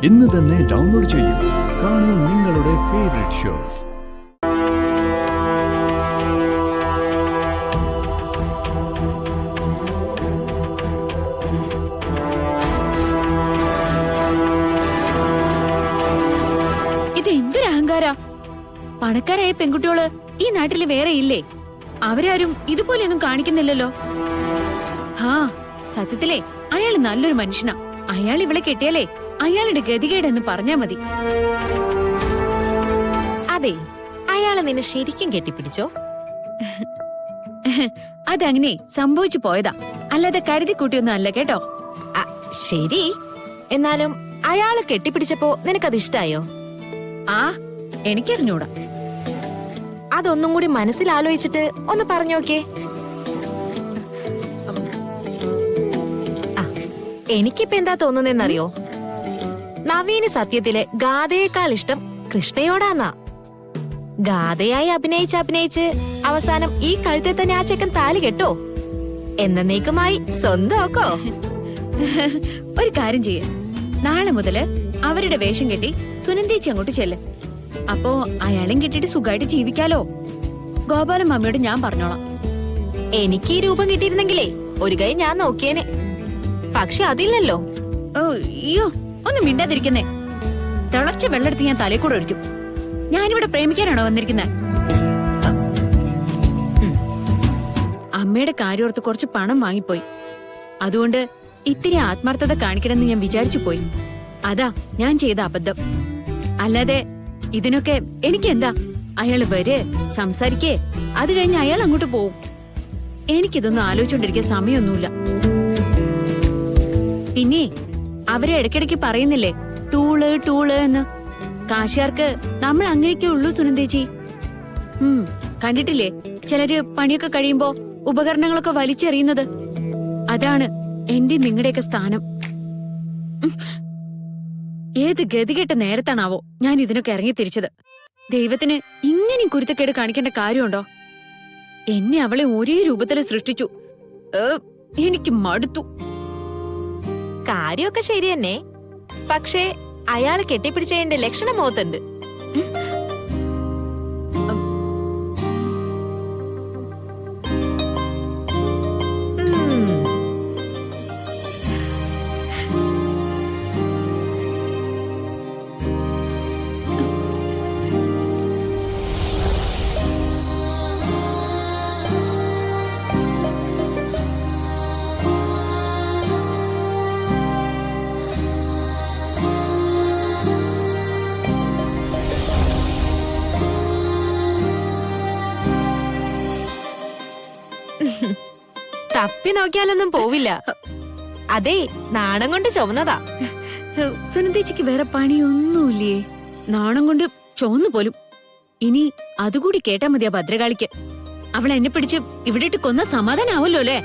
ഇന്ന് തന്നെ ഡൗൺലോഡ് ചെയ്യൂ. കാണൂ നിങ്ങളുടെ ഫേവറേറ്റ് ഷോസ്. ഇത് എന്തൊരു അഹങ്കാര! പണക്കാരായ പെൺകുട്ടികള് ഈ നാട്ടില് വേറെ ഇല്ലേ? അവരാരും ഇതുപോലെയൊന്നും കാണിക്കുന്നില്ലല്ലോ. ഹാ, സത്യത്തിലേ അയാള് നല്ലൊരു മനുഷ്യനാ. അയാൾ ഇവളെ കെട്ടിയാലേ അയാളുടെ ഗതികേടെന്ന് പറഞ്ഞാ മതി. അതെ, അയാള് നിന്നെ ശരിക്കും കെട്ടിപ്പിടിച്ചോ? അതങ്ങനെ സംഭവിച്ചു പോയതാ, അല്ലാതെ കരുതി കൂട്ടിയൊന്നും അല്ല കേട്ടോ. ശരി, എന്നാലും അയാള് കെട്ടിപ്പിടിച്ചപ്പോ നിനക്കത് ഇഷ്ടായോ? ആ, എനിക്കറിഞ്ഞൂടാ. അതൊന്നും കൂടി മനസ്സിലാലോചിച്ചിട്ട് ഒന്ന് പറഞ്ഞോക്കേ. എനിക്കിപ്പോ എന്താ തോന്നുന്നറിയോ? നവീന് സത്യത്തില് ഗാഥയേക്കാൾ ഇഷ്ടം കൃഷ്ണയോടാന്നാ. ഗാഥയായി അഭിനയിച്ച് അവസാനം ഈ കഴുത്തെ തന്നെ ആ ചെക്കൻ താലി കെട്ടോ? എന്നേക്കുമായി സ്വന്തമാക്കോ? ഒരു കാര്യം ചെയ്യ, നാളെ മുതല് അവരുടെ വേഷം കെട്ടി സുനന്ദേച്ചി അങ്ങോട്ട് ചെല്ല്. അപ്പോ അയാളെയും കെട്ടിട്ട് സുഖമായിട്ട് ജീവിക്കാലോ. ഗോപാലൻ മമ്മിയോട് ഞാൻ പറഞ്ഞോളാം. എനിക്ക് ഈ രൂപം കിട്ടിയിരുന്നെങ്കിലേ ഒരു കൈ ഞാൻ നോക്കിയേനെ. പക്ഷെ അതില്ലല്ലോ. ഓ അയ്യോ, ഒന്നും മിണ്ടാതിരിക്കുന്നേ. തിളച്ച വെള്ളെടുത്ത് ഞാൻ തലയിൽ കൂടെ ഒഴിക്കും. ഞാനിവിടെ പ്രേമിക്കാനാണോ വന്നിരിക്കുന്നത്? അമ്മയുടെ കാര്യോർത്ത് കുറച്ച് പണം വാങ്ങിപ്പോയി. അതുകൊണ്ട് ഇത്തിരി ആത്മാർത്ഥത കാണിക്കണമെന്ന് ഞാൻ വിചാരിച്ചു പോയി. അതാ ഞാൻ ചെയ്ത അബദ്ധം. അല്ലാതെ ഇതിനൊക്കെ എനിക്ക് എന്താ? അയാള് വരെ സംസാരിക്കേ, അത് കഴിഞ്ഞ് അയാൾ അങ്ങോട്ട് പോവും. എനിക്കിതൊന്നും ആലോചിച്ചോണ്ടിരിക്കാൻ സമയമൊന്നുമില്ല. പിന്നെ അവരെ ഇടയ്ക്കിടയ്ക്ക് പറയുന്നില്ലേ ടൂള് ടൂള് എന്ന്. കാശുകാർക്ക് നമ്മൾ അങ്ങനെയൊക്കെ ഉള്ളൂ സുനന്ദേച്ചി. കണ്ടിട്ടില്ലേ ചിലര് പണിയൊക്കെ കഴിയുമ്പോ ഉപകരണങ്ങളൊക്കെ വലിച്ചെറിയുന്നത്? അതാണ് എന്റെ നിങ്ങളുടെയൊക്കെ സ്ഥാനം. ഏത് ഗതികെട്ട നേരത്താണാവോ ഞാൻ ഇതിനൊക്കെ ഇറങ്ങി തിരിച്ചത്. ദൈവത്തിന് ഇങ്ങനെയും കുരുത്തക്കേട് കാണിക്കേണ്ട കാര്യമുണ്ടോ? എന്നെ അവളെ ഒരേ രൂപത്തിൽ സൃഷ്ടിച്ചു. എനിക്ക് മടുത്തു. കാര്യമൊക്കെ ശരി തന്നെ, പക്ഷേ അയാള് കെട്ടിപ്പിടിച്ചതിന്റെ ലക്ഷണം മുഖത്തുണ്ട്. തപ്പി നോക്കിയാലൊന്നും പോവില്ല. അതെ, നാണം കൊണ്ട് ചുമന്നതാ. സുനന്ദേച്ചിക്ക് വേറെ പണിയൊന്നുമില്ലേ? നാണം കൊണ്ട് ചോന്നു പോലും. ഇനി അതുകൂടി കേട്ടാ മതിയാ ഭദ്രകാളിക്ക്. അവൾ എന്നെ പിടിച്ച് ഇവിടെ ഇട്ട് കൊന്ന സമാധാനാവല്ലോ അല്ലേ?